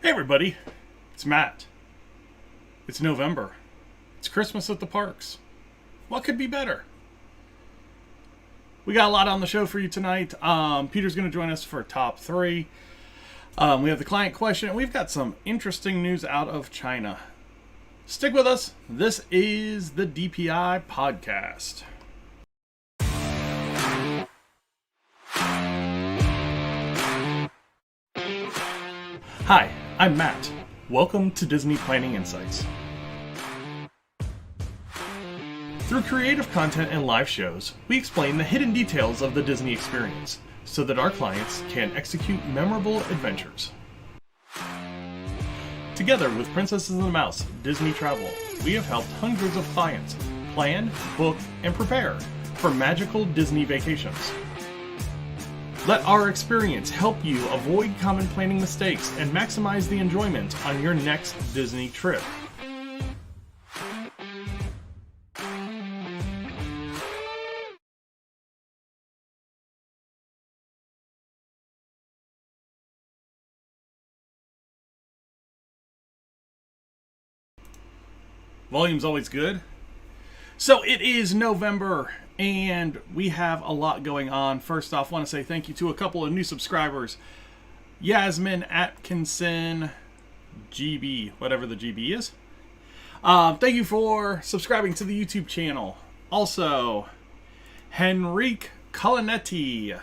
Hey everybody, it's Matt. It's November. It's Christmas at the parks. What could be better? We got a lot on the show for you tonight. Peter's going to join us for top three. We have the client question, and we've got some interesting news out of China. Stick with us. This is the DPI podcast. Hi, I'm Matt. Welcome to Disney Planning Insights. Through creative content and live shows, we explain the hidden details of the Disney experience so that our clients can execute memorable adventures. Together with Princesses and the Mouse Disney Travel, we have helped hundreds of clients plan, book, and prepare for magical Disney vacations. Let our experience help you avoid common planning mistakes and maximize the enjoyment on your next Disney trip. Volume's always good. So it is November, and we have a lot going on. First off, I want to say thank you to a couple of new subscribers. Yasmin Atkinson, GB, whatever the GB is. Thank you for subscribing to the YouTube channel. Also, Henrique Colinetti.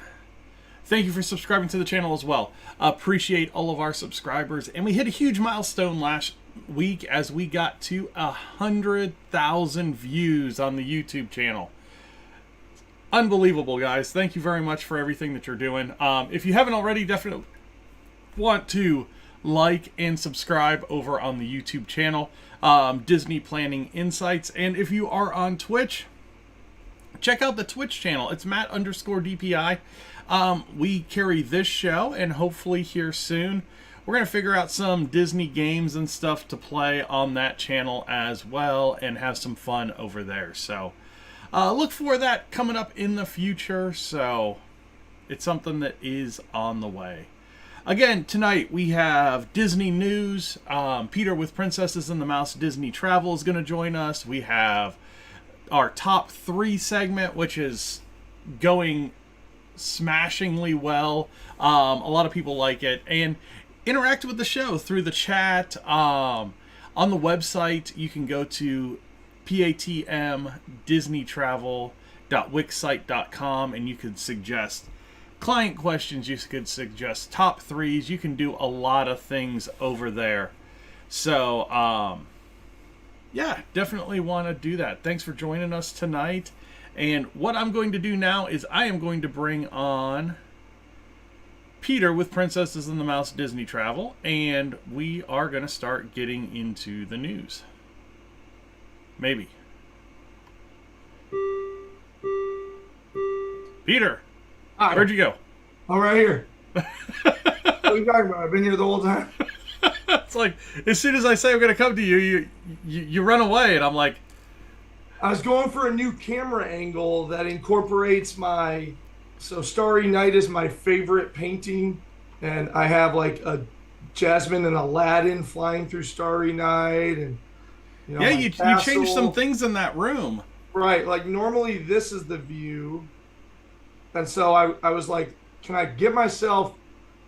Thank you for subscribing to the channel as well. Appreciate all of our subscribers. And we hit a huge milestone last week as we got to 100,000 views on the YouTube channel. Unbelievable, guys. Thank you very much for everything that you're doing. If you haven't already, definitely want to like and subscribe over on the YouTube channel, Disney Planning Insights. And if you are on Twitch, check out the Twitch channel. It's Matt_DPI. We carry this show, and hopefully here soon we're going to figure out some Disney games and stuff to play on that channel as well and have some fun over there. So look for that coming up in the future. So it's something that is on the way. Again, tonight we have Disney news. Peter with Princesses and the Mouse Disney Travel is going to join us. We have our top three segment, which is going smashingly well. A lot of people like it. And interact with the show through the chat. On the website, you can go to patmdisneytravel.wixsite.com and you could suggest client questions, you could suggest top threes, you can do a lot of things over there. So yeah, definitely want to do that. Thanks for joining us tonight. And what I'm going to do now is I am going to bring on Peter with Princesses and the Mouse Disney Travel, and we are going to start getting into the news. Maybe. Peter, hi. Where'd you go? I'm right here. What are you talking about? I've been here the whole time. It's like, as soon as I say I'm going to come to you, you run away, and I'm like... I was going for a new camera angle that incorporates my... So Starry Night is my favorite painting, and I have like a Jasmine and Aladdin flying through Starry Night, and yeah, you changed some things in that room. Right, like normally this is the view, and so I was like, can I get myself,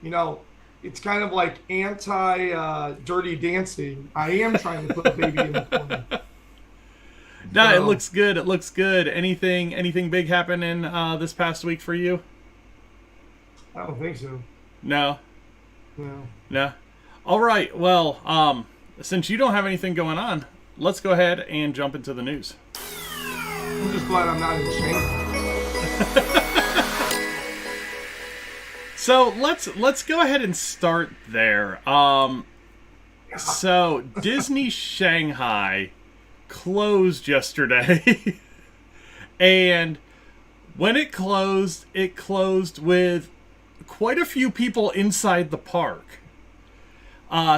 it's kind of like Dirty Dancing. I am trying to put a baby in the corner. No, it looks good. It looks good. Anything big happen in this past week for you? I don't think so. No. No. No. All right. Well, since you don't have anything going on, let's go ahead and jump into the news. I'm just glad I'm not in Shanghai. So let's go ahead and start there. So Disney Shanghai closed yesterday. And when it closed with quite a few people inside the park.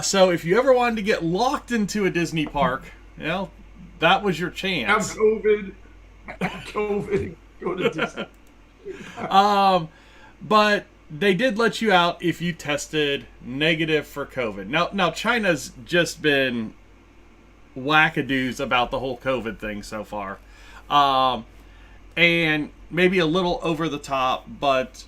So if you ever wanted to get locked into a Disney park, that was your chance. Have COVID. Go to Disney. But they did let you out if you tested negative for COVID. Now China's just been wackadoos about the whole COVID thing so far. And maybe a little over the top, but,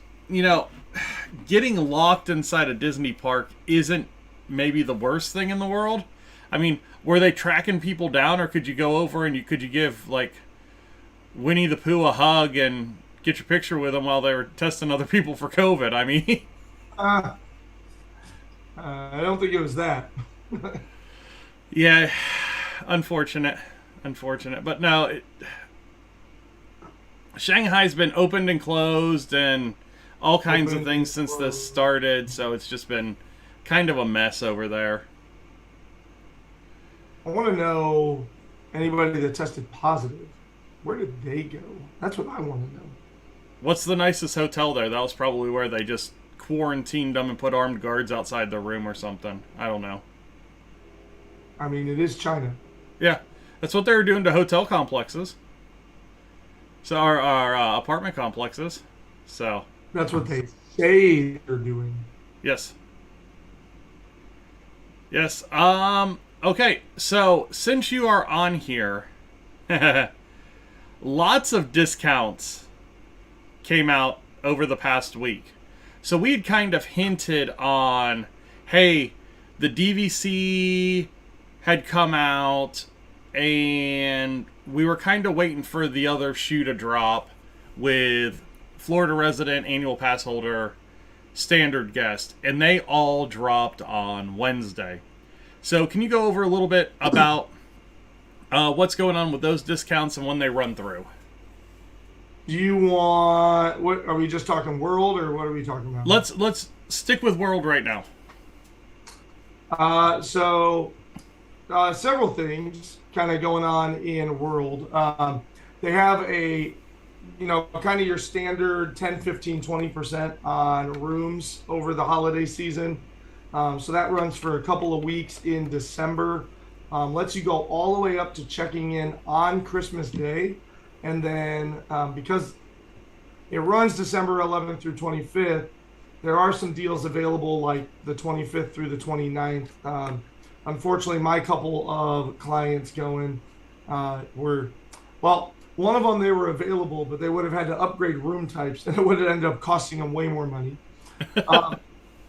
getting locked inside a Disney park isn't maybe the worst thing in the world. I mean, were they tracking people down, or could you go over and could you give, like, Winnie the Pooh a hug and get your picture with them while they were testing other people for COVID? I mean... I don't think it was that. Yeah, unfortunate. But no, Shanghai's been opened and closed and all kinds of things since this started, so it's just been kind of a mess over there. I want to know anybody that tested positive. Where did they go? That's what I want to know. What's the nicest hotel there? That was probably where they just quarantined them and put armed guards outside their room or something. I don't know. I mean, it is China. Yeah, that's what they were doing to hotel complexes. So our apartment complexes. So that's what they say they're doing. Yes. Okay, so since you are on here, lots of discounts came out over the past week. So we had kind of hinted on, hey, the DVC had come out, and we were kind of waiting for the other shoe to drop with Florida resident, annual pass holder, standard guest, and they all dropped on Wednesday. So can you go over a little bit about what's going on with those discounts and when they run through? Do you want, what are we just talking World, or what are we talking about? Let's stick with World right now. Several things kind of going on in World. They have a, kind of your standard 10, 15, 20% on rooms over the holiday season. So that runs for a couple of weeks in December. Lets you go all the way up to checking in on Christmas Day. And then because it runs December 11th through 25th, there are some deals available like the 25th through the 29th. Unfortunately, my couple of clients going were, well, one of them, they were available, but they would have had to upgrade room types, and it would have ended up costing them way more money.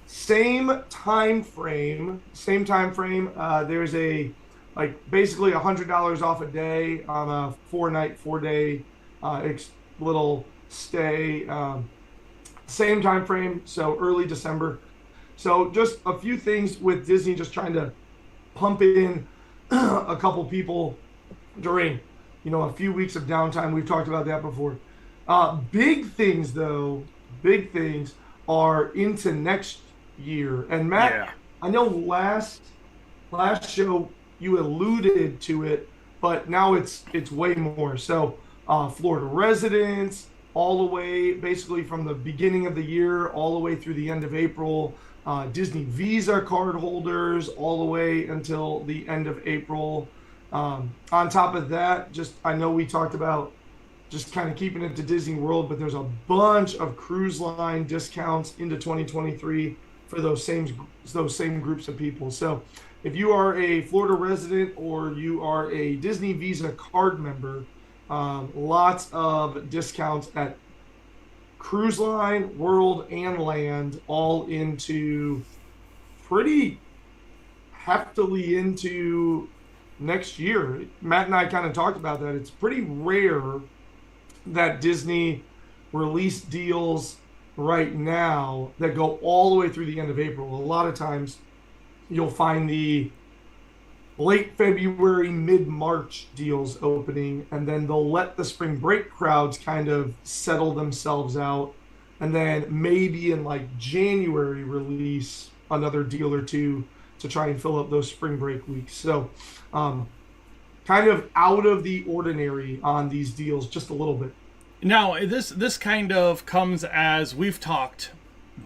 Same time frame. There's a, like, basically $100 off a day on a 4-night, 4-day little stay. Same time frame, so early December. So just a few things with Disney, just trying to pump in a couple people during, a few weeks of downtime. We've talked about that before. Big things are into next year. And Matt, yeah. I know last show you alluded to it, but now it's way more. So Florida residents, all the way basically from the beginning of the year all the way through the end of April. Disney Visa card holders all the way until the end of April. On top of that, I know we talked about just kind of keeping it to Disney World, but there's a bunch of cruise line discounts into 2023 for those same groups of people. So if you are a Florida resident or you are a Disney Visa card member, lots of discounts at cruise line, World, and Land, all into pretty heftily into next year. Matt and I kind of talked about that. It's pretty rare that Disney release deals right now that go all the way through the end of April. A lot of times you'll find the late February, mid-March deals opening, and then they'll let the spring break crowds kind of settle themselves out, and then maybe in like January release another deal or two to try and fill up those spring break weeks. So kind of out of the ordinary on these deals just a little bit. Now, this kind of comes as we've talked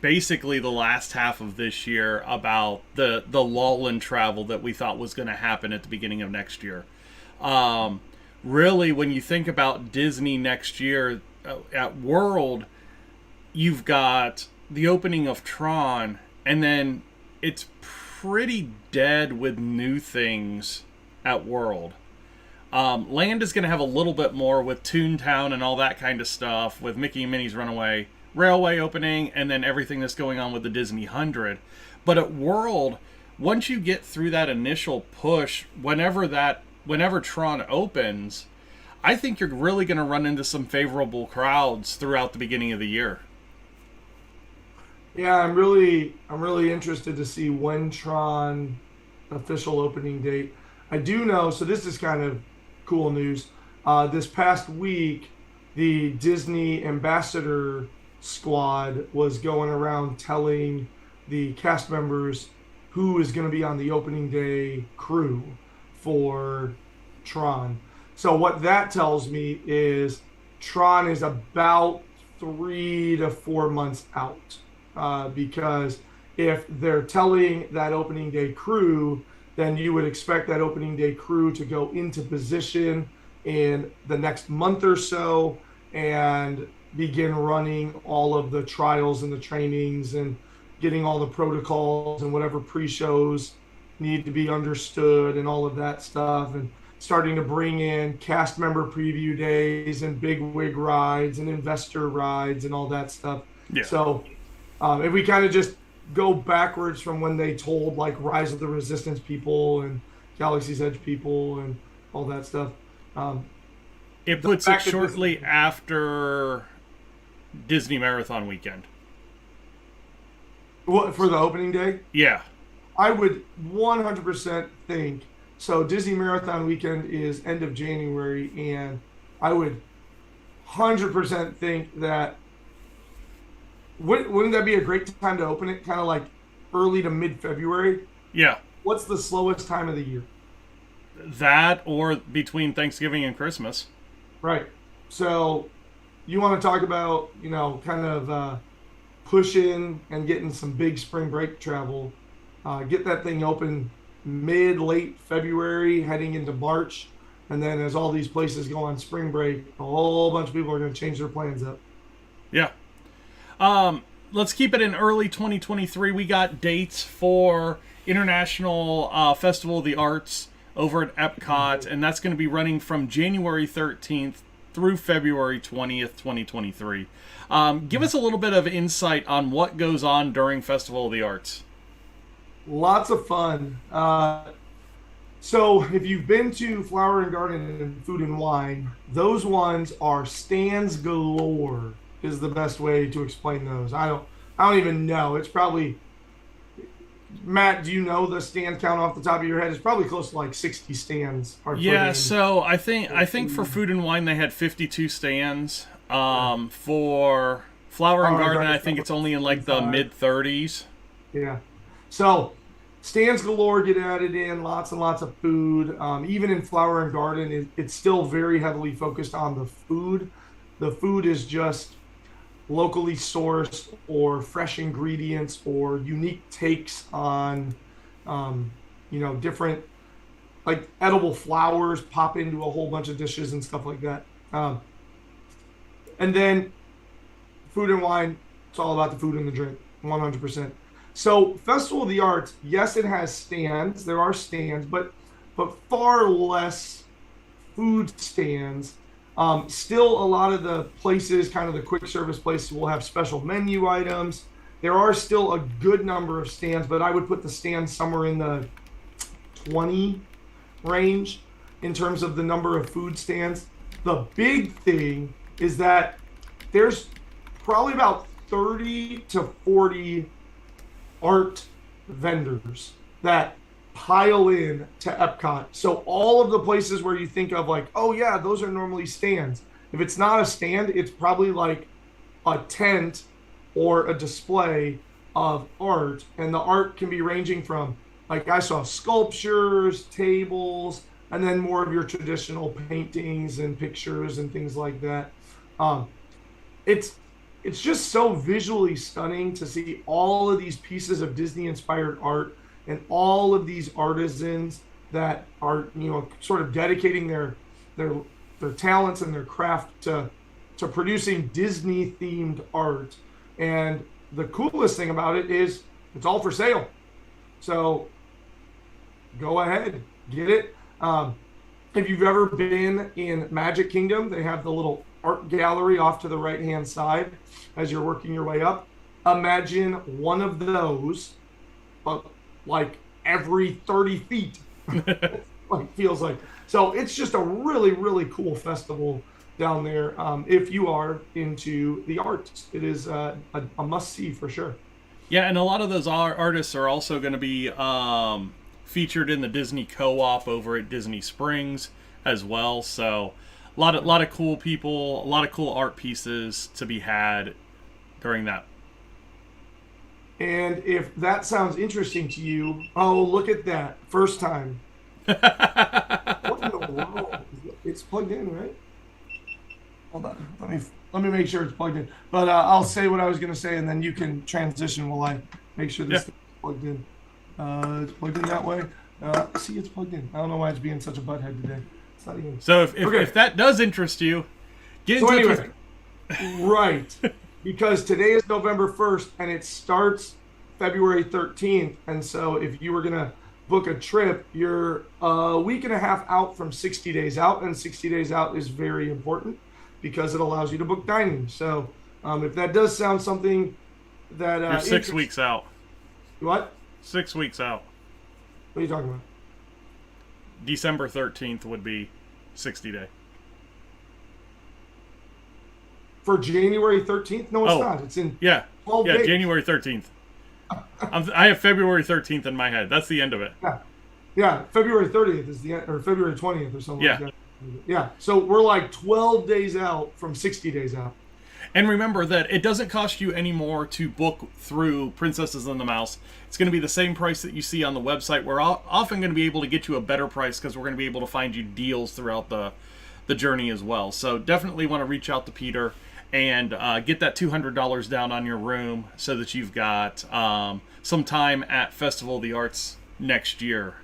basically the last half of this year about the lull in travel that we thought was going to happen at the beginning of next year. Really, when you think about Disney next year at World, you've got the opening of Tron, and then it's pretty dead with new things at World. Land is going to have a little bit more with Toontown and all that kind of stuff, with Mickey and Minnie's Runaway Railway opening, and then everything that's going on with the Disney 100. But at World, once you get through that initial push, whenever Tron opens, I think you're really going to run into some favorable crowds throughout the beginning of the year. Yeah, I'm really interested to see when Tron official opening date. I do know, so this is kind of cool news. This past week, the Disney ambassador squad was going around telling the cast members who is going to be on the opening day crew for Tron. So what that tells me is Tron is about 3 to 4 months out. Because if they're telling that opening day crew, then you would expect that opening day crew to go into position in the next month or so and begin running all of the trials and the trainings and getting all the protocols and whatever pre-shows need to be understood and all of that stuff, and starting to bring in cast member preview days and big wig rides and investor rides and all that stuff. Yeah. So if we kind of just go backwards from when they told like Rise of the Resistance people and Galaxy's Edge people and all that stuff. It puts it shortly after Disney Marathon weekend. What, for the opening day? Yeah. I would 100% think, so Disney Marathon weekend is end of January, and I would 100% think that wouldn't that be a great time to open it? Kind of like early to mid-February? Yeah. What's the slowest time of the year? That or between Thanksgiving and Christmas. Right. So you want to talk about, kind of pushing and getting some big spring break travel. Get that thing open late February, heading into March. And then as all these places go on spring break, a whole bunch of people are going to change their plans up. Yeah. Let's keep it in early 2023. We got dates for International Festival of the Arts over at Epcot, and that's going to be running from January 13th through February 20th, 2023. Give us a little bit of insight on what goes on during Festival of the Arts. Lots of fun. So if you've been to Flower and Garden and Food and Wine, those ones are stands galore is the best way to explain those. I don't even know. It's probably, Matt, do you know the stand count off the top of your head? It's probably close to like 60 stands. Yeah, so I think for Food and Wine they had 52 stands. For Flower and Garden, I think it's only in like the mid-30s. Yeah. So stands galore get added in, lots and lots of food. Even in Flower and Garden, it's still very heavily focused on the food. The food is just locally sourced or fresh ingredients or unique takes on, different, like edible flowers pop into a whole bunch of dishes and stuff like that. And then Food and Wine, it's all about the food and the drink, 100%. So Festival of the Arts, yes, it has stands. There are stands, but far less food stands. Still, a lot of the places, kind of the quick service places, will have special menu items. There are still a good number of stands, but I would put the stands somewhere in the 20 range in terms of the number of food stands. The big thing is that there's probably about 30 to 40 art vendors that pile in to Epcot. So all of the places where you think of like, oh yeah, those are normally stands. If it's not a stand, it's probably like a tent or a display of art. And the art can be ranging from, like I saw sculptures, tables, and then more of your traditional paintings and pictures and things like that. It's just so visually stunning to see all of these pieces of Disney inspired art and all of these artisans that are, sort of dedicating their talents and their craft to producing Disney themed art. And the coolest thing about it is it's all for sale. So go ahead, get it. If you've ever been in Magic Kingdom, they have the little art gallery off to the right hand side as you're working your way up. Imagine one of those, but like every 30 feet. Like feels like. So it's just a really, really cool festival down there. If you are into the arts, it is a must see for sure. Yeah, and a lot of those artists are also going to be featured in the Disney Co-op over at Disney Springs as well. So a lot of cool people, a lot of cool art pieces to be had during that. And if that sounds interesting to you, oh, look at that. First time. What in the world? It's plugged in, right? Hold on. Let me make sure it's plugged in. But I'll say what I was going to say, and then you can transition while I make sure this thing is plugged in. It's plugged in that way. See, it's plugged in. I don't know why it's being such a butthead today. It's not even. So if that does interest you, get in touch with... Right. Because today is November 1st, and it starts February 13th. And so if you were going to book a trip, you're a week and a half out from 60 days out, and 60 days out is very important because it allows you to book dining. So if that does sound something that... you're 6 weeks out. What? 6 weeks out. What are you talking about? December 13th would be 60 day. For January 13th? No, it's not. It's in 12 days. January 13th. I have February 13th in my head. That's the end of it. Yeah. February 30th is the end, or February 20th or something like that. Yeah. So we're like 12 days out from 60 days out. And remember that it doesn't cost you any more to book through Princesses and the Mouse. It's going to be the same price that you see on the website. We're often going to be able to get you a better price because we're going to be able to find you deals throughout the journey as well. So definitely want to reach out to Peter and get that $200 down on your room so that you've got some time at Festival of the Arts next year.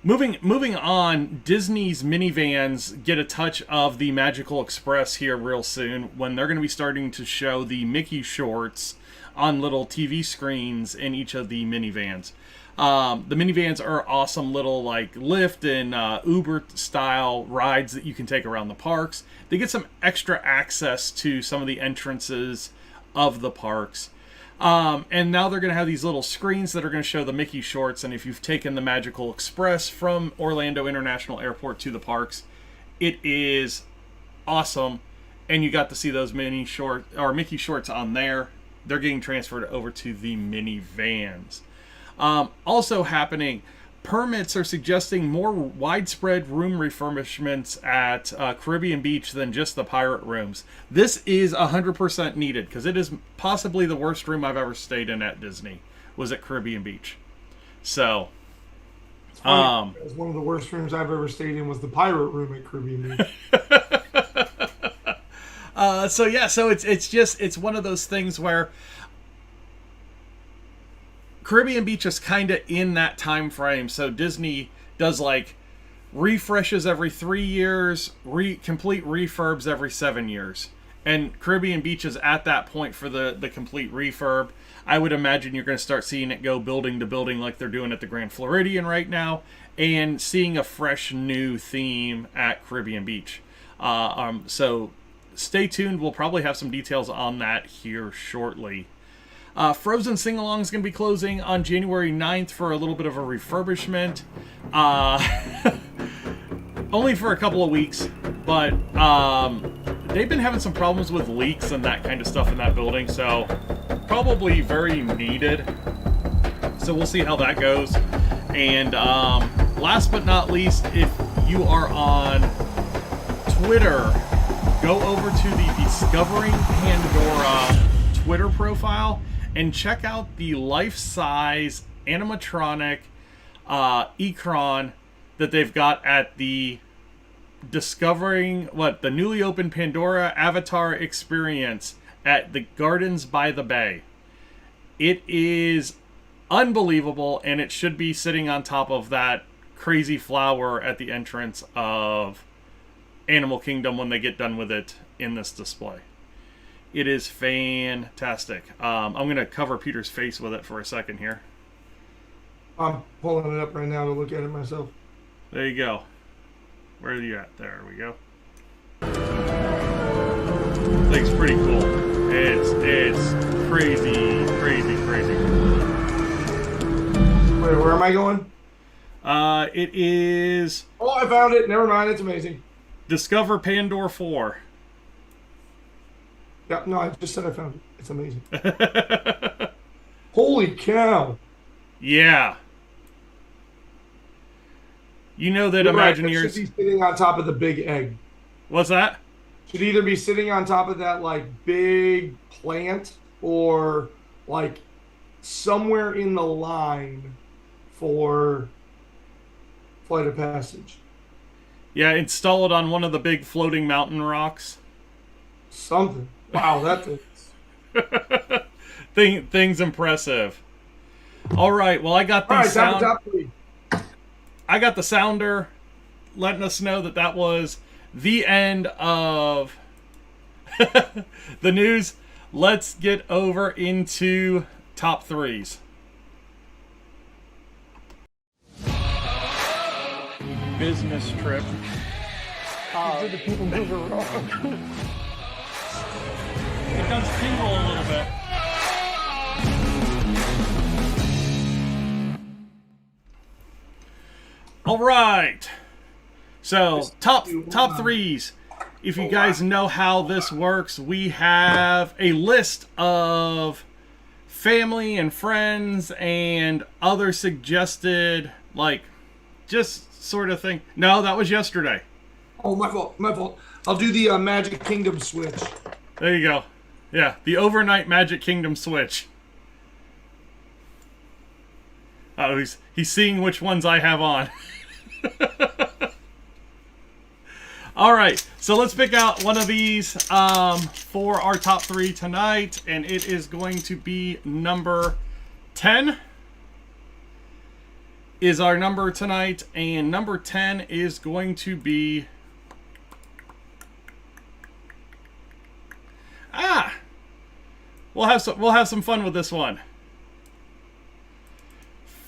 Moving on, Disney's minivans get a touch of the Magical Express here real soon when they're going to be starting to show the Mickey shorts on little TV screens in each of the minivans. The minivans are awesome little like Lyft and Uber style rides that you can take around the parks. They get some extra access to some of the entrances of the parks. And now they're going to have these little screens that are going to show the Mickey shorts. And if you've taken the Magical Express from Orlando International Airport to the parks, it is awesome. And you got to see those Mickey shorts on there. They're getting transferred over to the minivans. Also happening, permits are suggesting more widespread room refurbishments at Caribbean Beach than just the pirate rooms. This is 100% needed because it is possibly the worst room I've ever stayed in at Disney, was at Caribbean Beach. So, it's funny, one of the worst rooms I've ever stayed in was the pirate room at Caribbean Beach. So it's one of those things where Caribbean Beach is kind of in that time frame. So Disney does like refreshes every 3 years, complete refurbs every 7 years. And Caribbean Beach is at that point for the complete refurb. I would imagine you're going to start seeing it go building to building like they're doing at the Grand Floridian right now, and seeing a fresh new theme at Caribbean Beach. So stay tuned. We'll probably have some details on that here shortly. Frozen Sing-Along is going to be closing on January 9th for a little bit of a refurbishment. Only for a couple of weeks, but they've been having some problems with leaks and that kind of stuff in that building, so probably very needed. So we'll see how that goes. And last but not least, if you are on Twitter, go over to the Discovering Pandora Twitter profile and check out the life-size animatronic Ikron that they've got at the the newly opened Pandora Avatar experience at the Gardens by the Bay. It is unbelievable, and it should be sitting on top of that crazy flower at the entrance of Animal Kingdom when they get done with it in this display. It is fantastic. I'm going to cover Peter's face with it for a second here. I'm pulling it up right now to look at it myself. There you go. Where are you at? There we go. Thing's pretty cool. It's crazy, crazy, crazy. Wait, where am I going? It is... Oh, I found it. Never mind. It's amazing. Discover Pandora 4. Yeah, no, I just said I found it. It's amazing. Holy cow. Yeah. You know that You're right, Imagineers... it should be sitting on top of the big egg. What's that? Should either be sitting on top of that, like, big plant or, like, somewhere in the line for Flight of Passage. Yeah, install it on one of the big floating mountain rocks. Something. Wow, that thing's... Thing's impressive. All right, well, I got the top three. I got the sounder letting us know that that was the end of the news. Let's get over into top threes. Business trip. Did the people move around? It does tingle a little bit. All right. So top threes. If you guys know how this works, we have a list of family and friends and other suggested, like, just sort of thing. No, that was yesterday. Oh, my fault. My fault. I'll do the Magic Kingdom switch. There you go. Yeah, the overnight Magic Kingdom switch. Oh, he's seeing which ones I have on. All right, so let's pick out one of these for our top three tonight, and it is going to be number 10 is our number tonight, and number 10 is going to be... We'll have some fun with this one.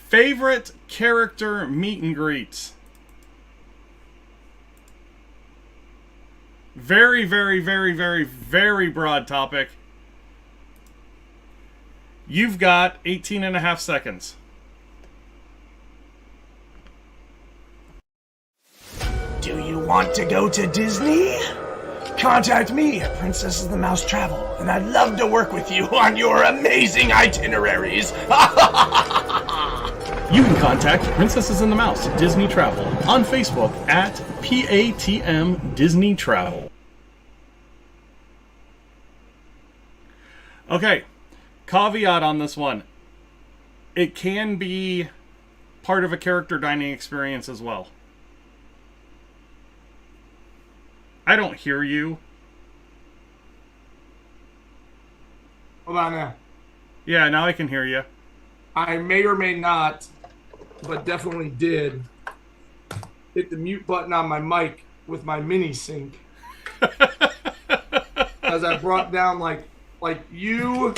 Favorite character meet and greets. Very, very, very, very, very broad topic. You've got 18 and a half seconds. Do you want to go to Disney? Contact me at Princess of the Mouse Travel, and I'd love to work with you on your amazing itineraries. You can contact Princesses and the Mouse Disney Travel on Facebook at PATM Disney Travel. Okay, caveat on this one. It can be part of a character dining experience as well. I don't hear you. Hold on now. Yeah, now I can hear you. I may or may not, but definitely did, hit the mute button on my mic with my mini sink. As I brought down, like you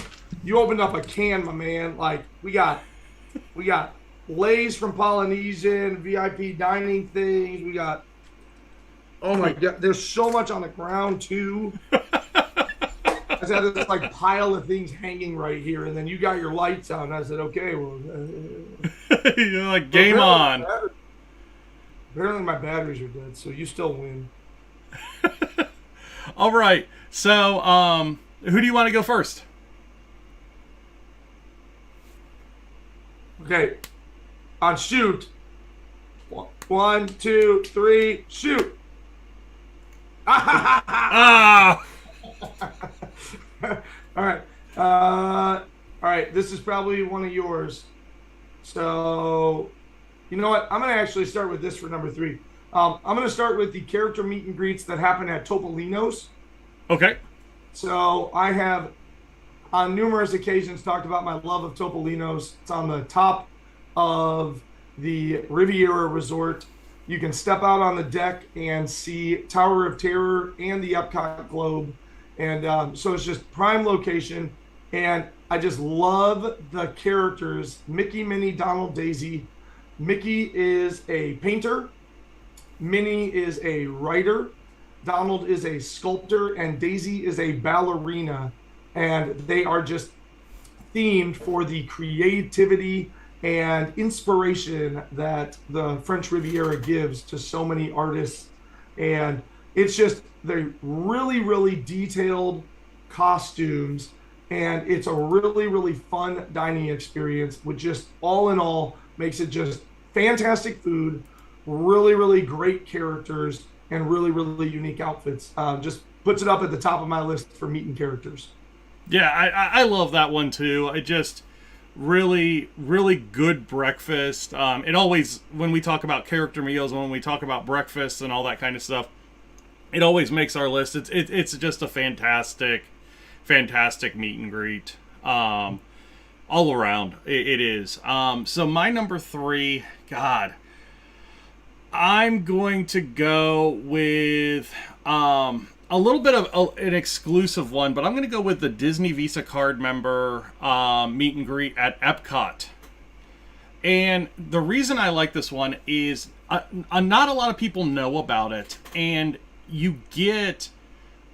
opened up a can, my man. Like, we got Lay's from Polynesian, VIP dining things. We got, oh my God, there's so much on the ground too. I had this like pile of things hanging right here, and then you got your lights on. I said, okay, well, you're like, game on. Apparently my batteries are dead, so you still win. All right, so who do you want to go first? Okay, on shoot. 1, 2, 3, shoot. Ah! All right. This is probably one of yours. So, you know what? I'm going to actually start with this for number 3. I'm going to start with the character meet and greets that happen at Topolino's. Okay. So, I have on numerous occasions talked about my love of Topolino's. It's on the top of the Riviera Resort. You can step out on the deck and see Tower of Terror and the Epcot Globe. And so it's just prime location. And I just love the characters: Mickey, Minnie, Donald, Daisy. Mickey is a painter, Minnie is a writer, Donald is a sculptor, and Daisy is a ballerina. And they are just themed for the creativity and inspiration that the French Riviera gives to so many artists. And it's just, they're really, really detailed costumes. And it's a really, really fun dining experience, which just all in all makes it just fantastic food, really, really great characters, and really, really unique outfits. Just puts it up at the top of my list for meeting characters. Yeah, I love that one too. I just really, really good breakfast. It always, when we talk about character meals, when we talk about breakfast and all that kind of stuff, it always makes our list. It's just a fantastic meet and greet. All around, it is. So my number 3, God, I'm going to go with a little bit of an exclusive one, but I'm going to go with the Disney Visa card member meet and greet at Epcot. And the reason I like this one is not a lot of people know about it, and you get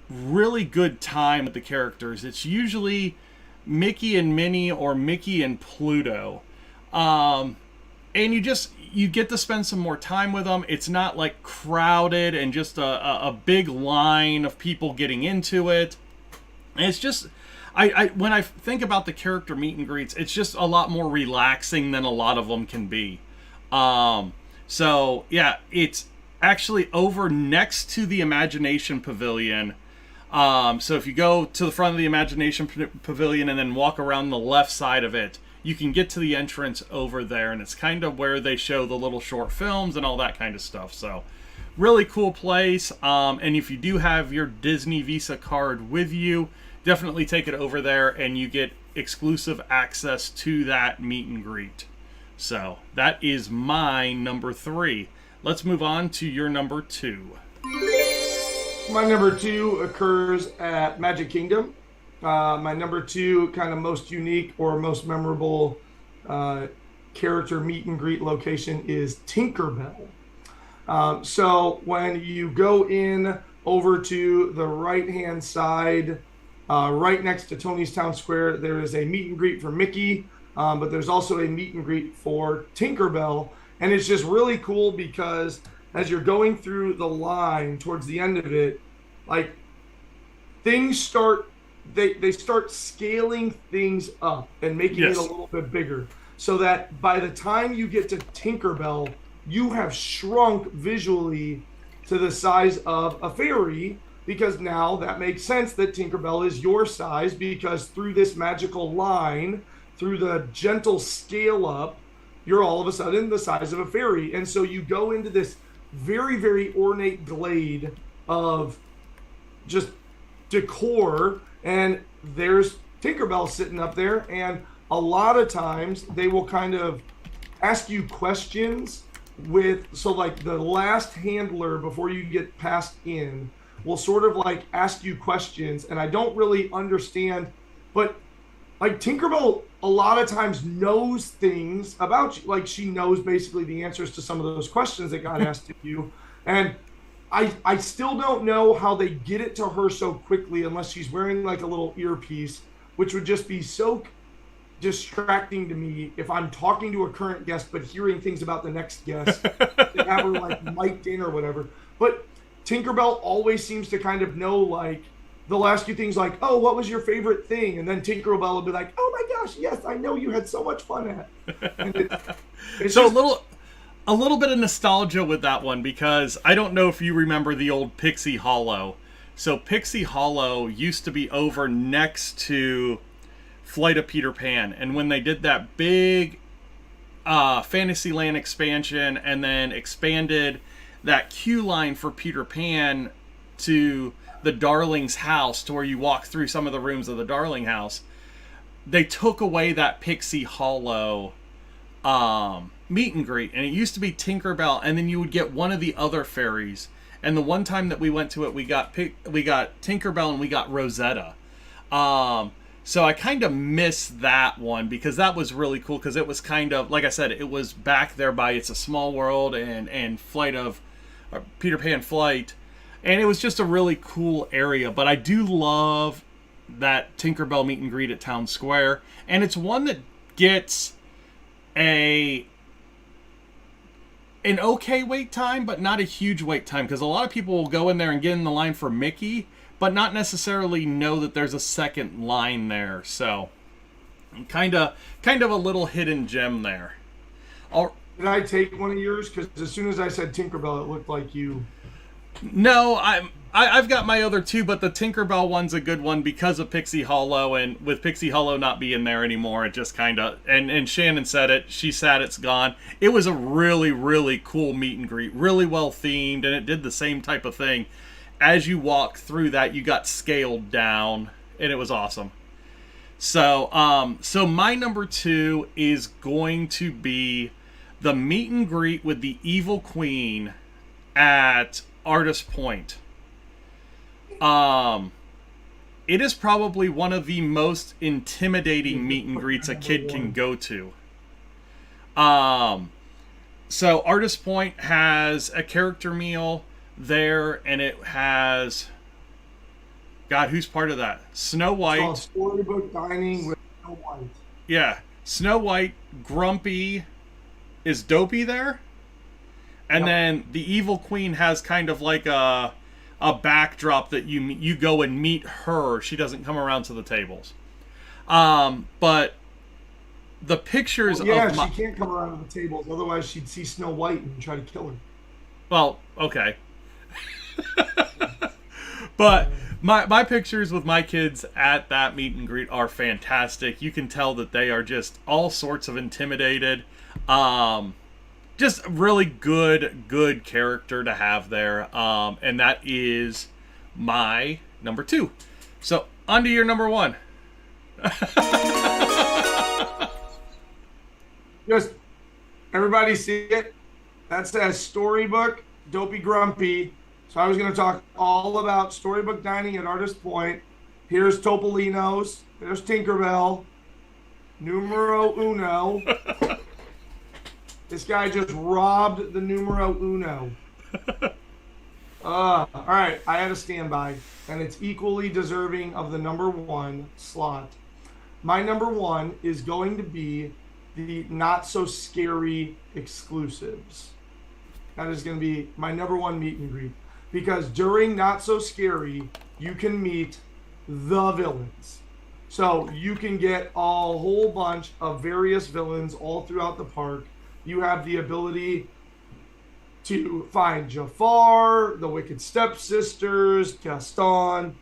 really good time with the characters. It's usually Mickey and Minnie or Mickey and Pluto. And you get to spend some more time with them. It's not like crowded and just a big line of people getting into it. And it's just, I when I think about the character meet and greets, it's just a lot more relaxing than a lot of them can be. So yeah, it's actually over next to the Imagination Pavilion. So if you go to the front of the Imagination Pavilion and then walk around the left side of it, you can get to the entrance over there, and it's kind of where they show the little short films and all that kind of stuff. So really cool place. And if you do have your Disney Visa card with you, definitely take it over there and you get exclusive access to that meet and greet. So that is my number 3. Let's move on to your number 2. My number 2 occurs at Magic Kingdom. My number 2 kind of most unique or most memorable character meet and greet location is Tinkerbell. So when you go in over to the right-hand side, right next to Tony's Town Square, there is a meet and greet for Mickey, but there's also a meet and greet for Tinkerbell. And it's just really cool because as you're going through the line towards the end of it, like things start, they start scaling things up and making it a little bit bigger, so that by the time you get to Tinkerbell, you have shrunk visually to the size of a fairy, because now that makes sense that Tinkerbell is your size, because through this magical line, through the gentle scale up, you're all of a sudden the size of a fairy. And so you go into this very, very ornate glade of just decor, and there's Tinkerbell sitting up there, and a lot of times they will kind of ask you questions so like the last handler before you get passed in will sort of like ask you questions, and I don't really understand, but like Tinkerbell a lot of times knows things about you. Like she knows basically the answers to some of those questions that got asked of you. And I still don't know how they get it to her so quickly unless she's wearing like a little earpiece, which would just be so distracting to me if I'm talking to a current guest but hearing things about the next guest to have her like mic'd in or whatever. But Tinkerbell always seems to kind of know, like, they'll ask you things like, oh, what was your favorite thing? And then Tinkerbell will be like, oh my gosh, yes, I know you had so much fun at. And it's so just, a little bit of nostalgia with that one, because I don't know if you remember the old Pixie Hollow. So Pixie Hollow used to be over next to Flight of Peter Pan. And when they did that big Fantasyland expansion and then expanded that queue line for Peter Pan to the Darling's house, to where you walk through some of the rooms of the Darling house, they took away that Pixie Hollow meet and greet, and it used to be Tinkerbell, and then you would get one of the other fairies, And the one time that we went to it, we got Tinkerbell and we got Rosetta. So I kind of missed that one because that was really cool because it was kind of, like I said, it was back there by It's a Small World and Peter Pan Flight. And it was just a really cool area. But I do love that Tinkerbell meet and greet at Town Square. And it's one that gets an okay wait time, but not a huge wait time. Because a lot of people will go in there and get in the line for Mickey, but not necessarily know that there's a second line there. So, kind of a little hidden gem there. Did I take one of yours? Because as soon as I said Tinkerbell, it looked like you. No, I've got my other two, but the Tinkerbell one's a good one because of Pixie Hollow, and with Pixie Hollow not being there anymore, it just kind of, and Shannon said it, she said it's gone. It was a really, really cool meet and greet, really well themed, and it did the same type of thing. As you walk through that, you got scaled down, and it was awesome. So my number 2 is going to be the meet and greet with the Evil Queen at Artist Point. It is probably one of the most intimidating meet and greets a kid can go to. So Artist Point has a character meal there, and it has, God, who's part of that? Snow White. It's called Storybook Dining with Snow White. Yeah, Snow White, Grumpy, is Dopey there? And then the Evil Queen has kind of like a backdrop that you go and meet her. She doesn't come around to the tables. But the pictures she can't come around to the tables. Otherwise, she'd see Snow White and try to kill her. Well, okay. But my pictures with my kids at that meet and greet are fantastic. You can tell that they are just all sorts of intimidated. Just really good character to have there. And that is my number 2. So, on to your number 1. Just, everybody see it? That says Storybook, Dopey Grumpy. So I was going to talk all about Storybook Dining at Artist Point. Here's Topolino's. There's Tinkerbell. Numero uno. This guy just robbed the numero uno. All right, I had a standby, and it's equally deserving of the number 1 slot. My number 1 is going to be the Not So Scary exclusives. That is going to be my number 1 meet and greet. Because during Not So Scary, you can meet the villains. So you can get a whole bunch of various villains all throughout the park. You have the ability to find Jafar, the Wicked Stepsisters, Gaston,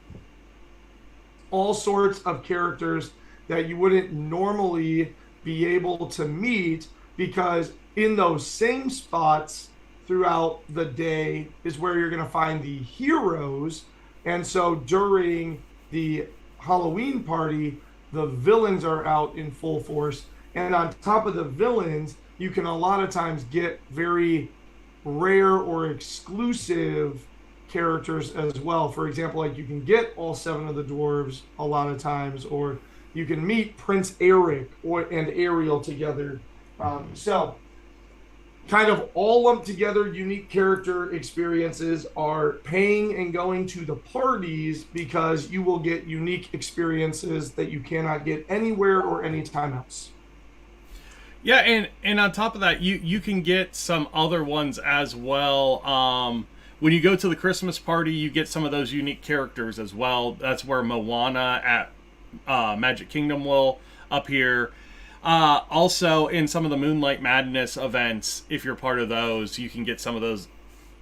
all sorts of characters that you wouldn't normally be able to meet, because in those same spots throughout the day is where you're going to find the heroes. And so during the Halloween party, the villains are out in full force. And on top of the villains, you can a lot of times get very rare or exclusive characters as well. For example, like you can get all 7 of the dwarves a lot of times, or you can meet Prince Eric and Ariel together. So kind of all lumped together unique character experiences are paying and going to the parties, because you will get unique experiences that you cannot get anywhere or anytime else. Yeah, and on top of that, you can get some other ones as well. When you go to the Christmas party, you get some of those unique characters as well. That's where Moana at Magic Kingdom will appear. Also, in some of the Moonlight Madness events, if you're part of those, you can get some of those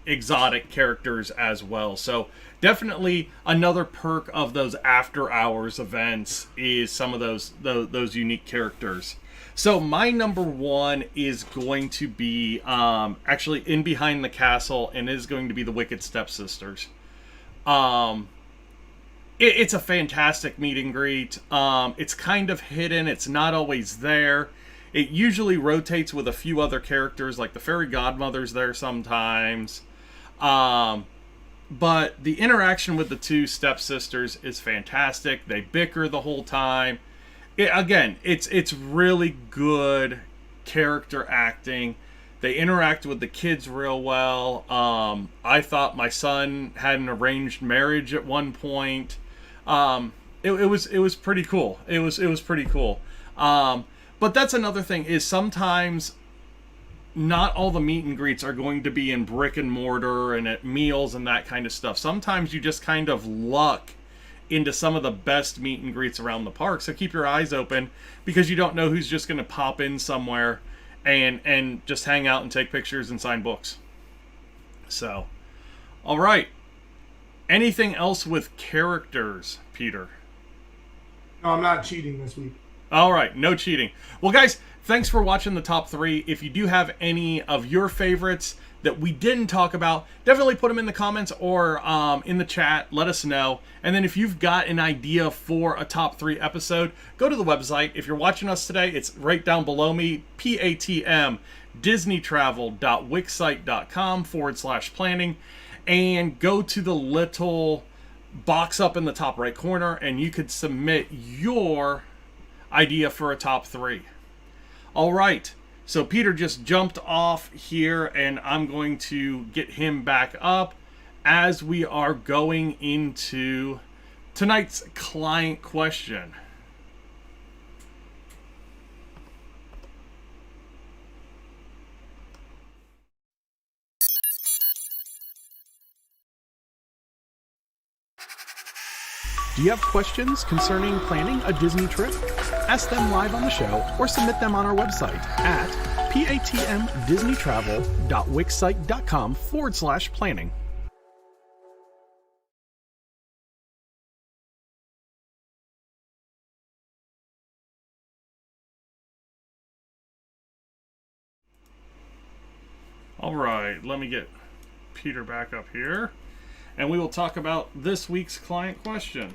exotic characters as well. So definitely another perk of those after hours events is some of those unique characters. So my number 1 is going to be actually in Behind the Castle, and is going to be the Wicked Stepsisters. It's a fantastic meet and greet. It's kind of hidden. It's not always there. It usually rotates with a few other characters, like the Fairy Godmother's there sometimes. But the interaction with the two stepsisters is fantastic. They bicker the whole time. It's really good character acting. They interact with the kids real well. I thought my son had an arranged marriage at one point. It was pretty cool. It was pretty cool. But that's another thing, is sometimes not all the meet and greets are going to be in brick and mortar and at meals and that kind of stuff. Sometimes you just kind of luck into some of the best meet and greets around the park. So keep your eyes open, because you don't know who's just going to pop in somewhere and just hang out and take pictures and sign books. So, all right. Anything else with characters, Peter? No, I'm not cheating this week. All right, no cheating. Well, guys, thanks for watching the top 3. If you do have any of your favorites that we didn't talk about, definitely put them in the comments or in the chat. Let us know. And then if you've got an idea for a top 3 episode, go to the website. If you're watching us today, it's right down below me, PATM, disneytravel.wixsite.com/planning, and go to the little box up in the top right corner, and you could submit your idea for a top 3. All right, so Peter just jumped off here, and I'm going to get him back up as we are going into tonight's client question. Do you have questions concerning planning a Disney trip? Ask them live on the show or submit them on our website at patmdisneytravel.wixsite.com/planning. All right, let me get Peter back up here, and we will talk about this week's client question.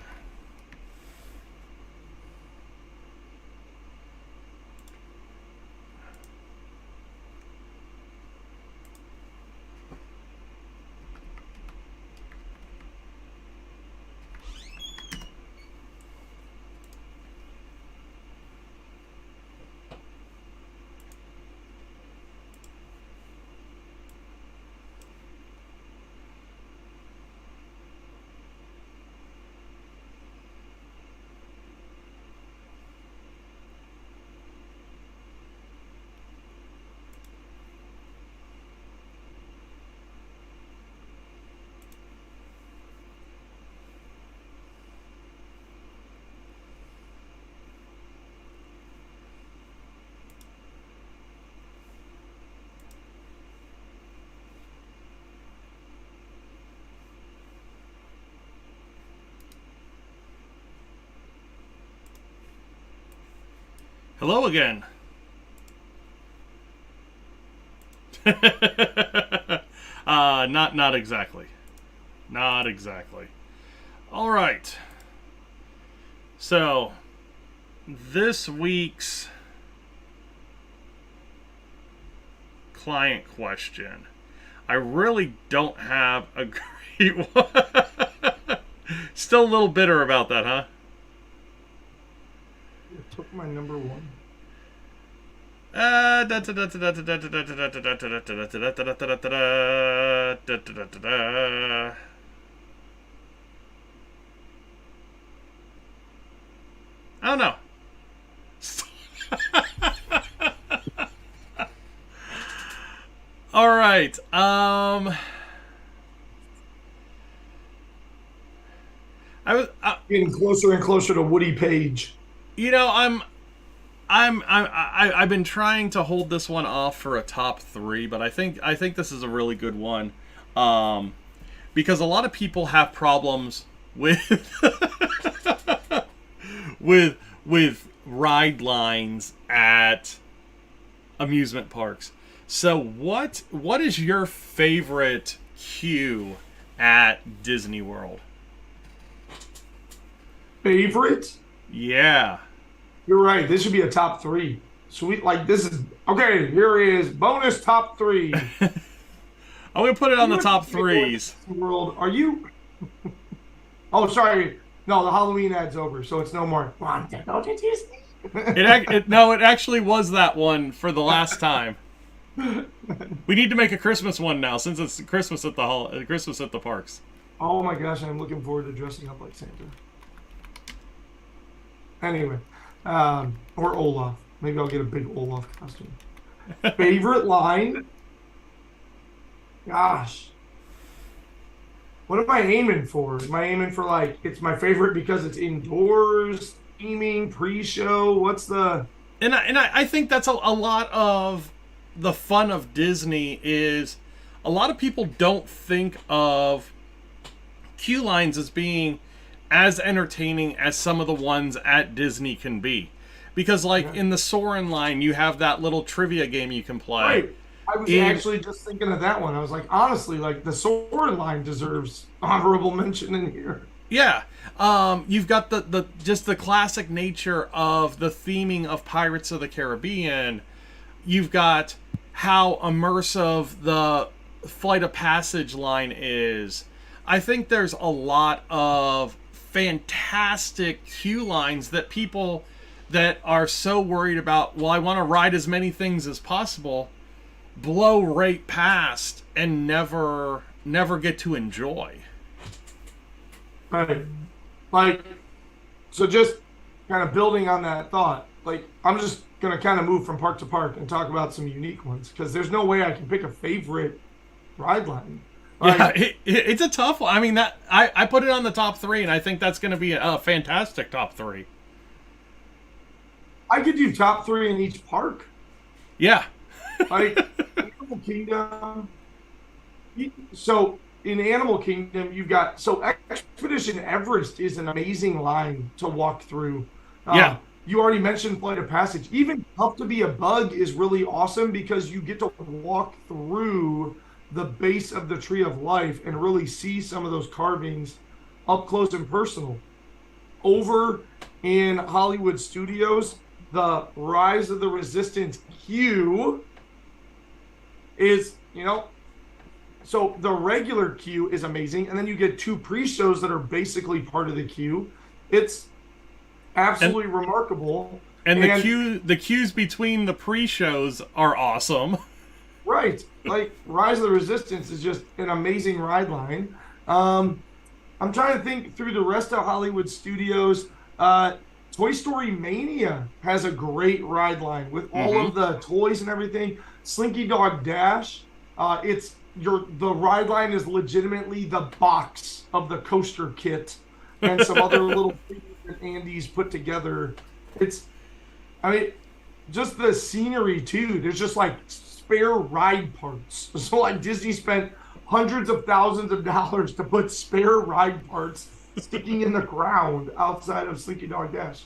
Hello again. Not exactly. Not exactly. All right. So, this week's client question. I really don't have a great one. Still a little bitter about that, huh? It took my number 1. I don't know. All right. Getting closer and closer to Woody Page. You know, I've been trying to hold this one off for a top 3, but I think this is a really good one, because a lot of people have problems with with ride lines at amusement parks. So what is your favorite queue at Disney World? Favorite? Yeah. You're right. This should be a top 3. Sweet. Like, this is... Okay, here is bonus top 3. I'm gonna put it on the You top went to Disney threes. World, are you? Oh, sorry. No, the Halloween ad's over, so it's no more. Want to go to Disney? It actually was that one for the last time. We need to make a Christmas one now, since it's Christmas at the parks. Oh my gosh, I'm looking forward to dressing up like Santa. Anyway, or Olaf. Maybe I'll get a big Olaf costume. Favorite line? Gosh. What am I aiming for? Am I aiming for, like, it's my favorite because it's indoors, theming, pre-show? What's the... And I think that's a lot of the fun of Disney is a lot of people don't think of queue lines as being as entertaining as some of the ones at Disney can be. Because, like, in the Soarin' line, you have that little trivia game you can play. Right. I was actually just thinking of that one. I was like, honestly, like, the Soarin' line deserves honorable mention in here. Yeah. You've got the just the classic nature of the theming of Pirates of the Caribbean. You've got how immersive the Flight of Passage line is. I think there's a lot of fantastic queue lines that people that are so worried about, well, I want to ride as many things as possible, blow right past and never get to enjoy. Right. Like, so just kind of building on that thought, like, I'm just going to kind of move from park to park and talk about some unique ones, because there's no way I can pick a favorite ride line. Like, Yeah, it's a tough one. I mean, that I put it on the top three, and I think that's going to be a fantastic top three. I could do top three in each park. Yeah. Like, Animal Kingdom. So, in Animal Kingdom, you've got... So, Expedition Everest is an amazing line to walk through. Yeah. You already mentioned Flight of Passage. Even Up to Be a Bug is really awesome because you get to walk through the base of the Tree of Life and really see some of those carvings up close and personal. Over in Hollywood Studios, the Rise of the Resistance queue is, so the regular queue is amazing, and then you get two pre-shows that are basically part of the queue. It's absolutely remarkable. And the queues between the pre-shows are awesome. Right. Like, Rise of the Resistance is just an amazing ride line. I'm trying to think through the rest of Hollywood Studios. Toy Story Mania has a great ride line with all of the toys and everything. Slinky Dog Dash, the ride line is legitimately the box of the coaster kit and some other little things that Andy's put together. Just the scenery too. There's just like spare ride parts. So like Disney spent hundreds of thousands of dollars to put spare ride parts sticking in the ground outside of Slinky Dog Dash.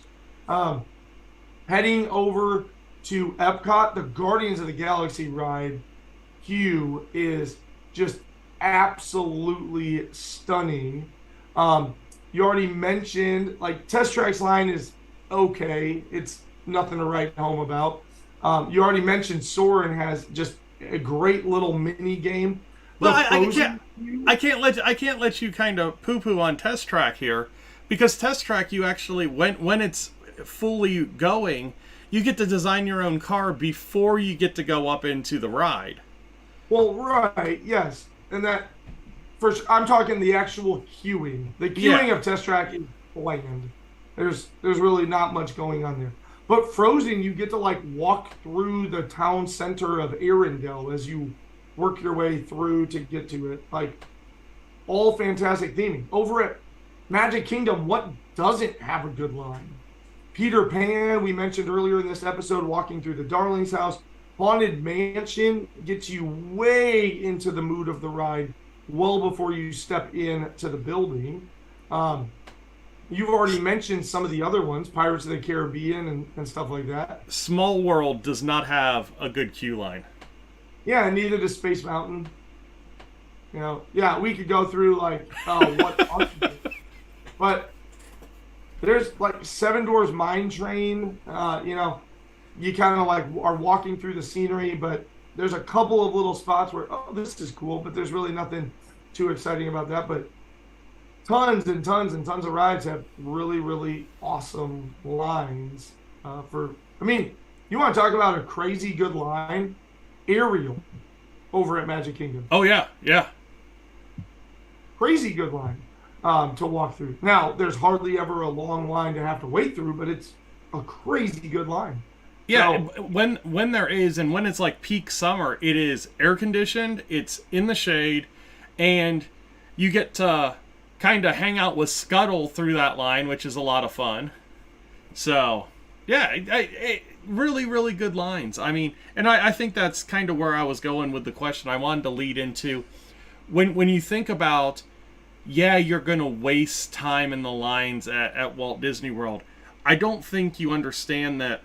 Heading over to Epcot, the Guardians of the Galaxy ride queue is just absolutely stunning. You already mentioned, like, Test Track's line is okay. It's nothing to write home about. You already mentioned Soarin' has just a great little mini game. Well, I can't let you kind of poo-poo on Test Track here, because Test Track, you actually, when it's fully going, you get to design your own car before you get to go up into the ride. Well, right, yes, and that first, I'm talking the actual queuing. The queuing of Test Track is bland. There's really not much going on there. But Frozen, you get to like walk through the town center of Arendelle as you work your way through to get to it. Like, all fantastic theming. Over at Magic Kingdom, what doesn't have a good line? Peter Pan, we mentioned earlier in this episode, walking through the Darling's house. Haunted Mansion gets you way into the mood of the ride well before you step into the building. You've already mentioned some of the other ones, Pirates of the Caribbean and stuff like that. Small World does not have a good queue line. Yeah, and neither does Space Mountain. We could go through like what, but there's like Seven Dwarfs Mine Train. You kind of like are walking through the scenery, but there's a couple of little spots where, oh, this is cool, but there's really nothing too exciting about that. But tons and tons and tons of rides have really, really awesome lines. You want to talk about a crazy good line? Ariel over at Magic Kingdom. Oh, yeah, yeah. Crazy good line to walk through. Now, there's hardly ever a long line to have to wait through, but it's a crazy good line. Yeah, So, when there is, and when it's like peak summer, it is air conditioned, it's in the shade, and you get to kind of hang out with Scuttle through that line, which is a lot of fun. So, yeah, really, really good lines. I mean, and I think that's kind of where I was going with the question. I wanted to lead into when you think about, yeah, you're going to waste time in the lines at Walt Disney World. I don't think you understand that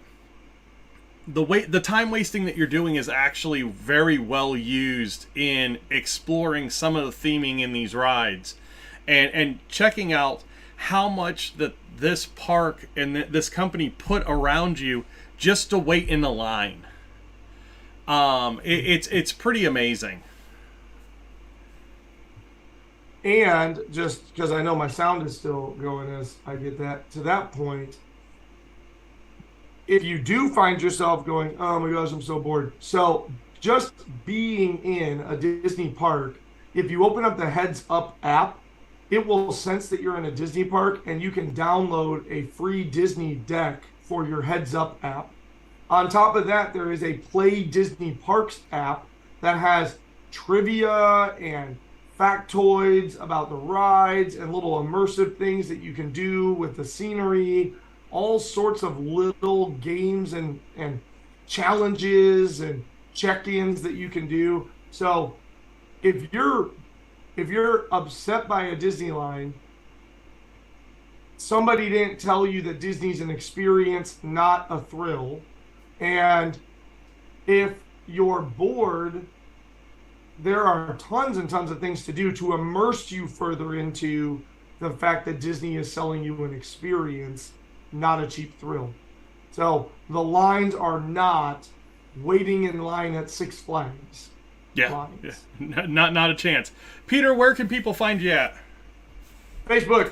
the time wasting that you're doing is actually very well used in exploring some of the theming in these rides and checking out how much that this park and this company put around you just to wait in the line. It's pretty amazing. and just because I know my sound is still going as I get that to that point, if you do find yourself going, oh my gosh, I'm so bored. So just being in a Disney park, if you open up the Heads Up app, it will sense that you're in a Disney park and you can download a free Disney deck for your Heads Up app. On top of that, there is a Play Disney Parks app that has trivia and factoids about the rides and little immersive things that you can do with the scenery, all sorts of little games and challenges and check-ins that you can do. So if you're upset by a Disney line, somebody didn't tell you that Disney's an experience, not a thrill. And if you're bored, there are tons and tons of things to do to immerse you further into the fact that Disney is selling you an experience, not a cheap thrill. So the lines are not waiting in line at Six Flags. Yeah, not a chance. Peter, where can people find you at? Facebook,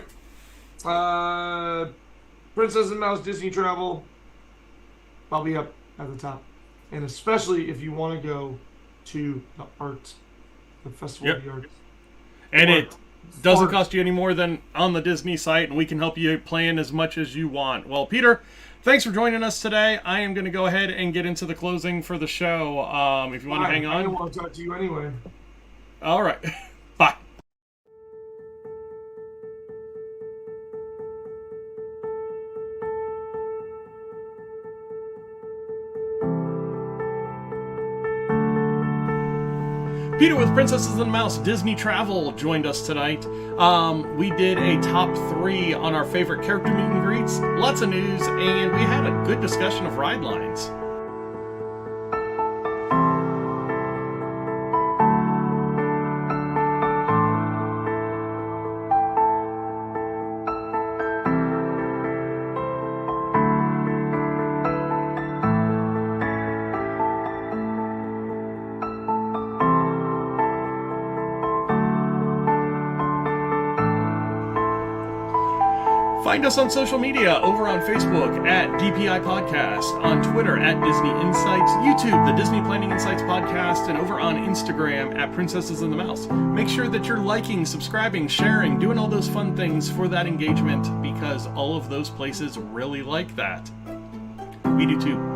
Princess and Mouse Disney Travel. I'll be up at the top. And especially if you want to go to the arts, the Festival of the Arts. And it doesn't cost you any more than on the Disney site, and we can help you plan as much as you want. Well, Peter, thanks for joining us today. I am going to go ahead and get into the closing for the show. If you want to hang on. I don't want to talk to you anyway. All right. Bye. Peter with Princesses and the Mouse Disney Travel joined us tonight. We did a top 3 on our favorite character meet and greets, lots of news, and we had a good discussion of ride lines. Find us on social media over on Facebook at DPI Podcast, on Twitter at Disney Insights, YouTube, the Disney Planning Insights Podcast, and over on Instagram at Princesses and the Mouse. Make sure that you're liking, subscribing, sharing, doing all those fun things for that engagement, because all of those places really like that. We do too.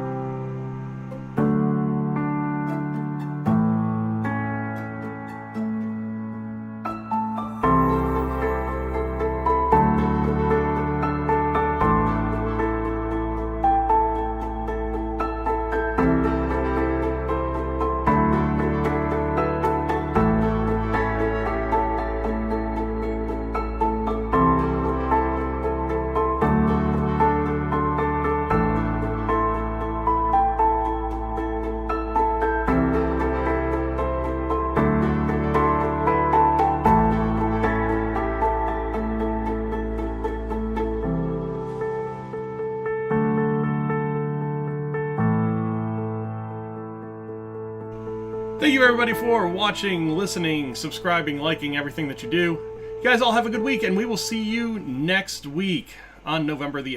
Thank you everybody for watching, listening, subscribing, liking, everything that you do. You guys all have a good week, and we will see you next week on November the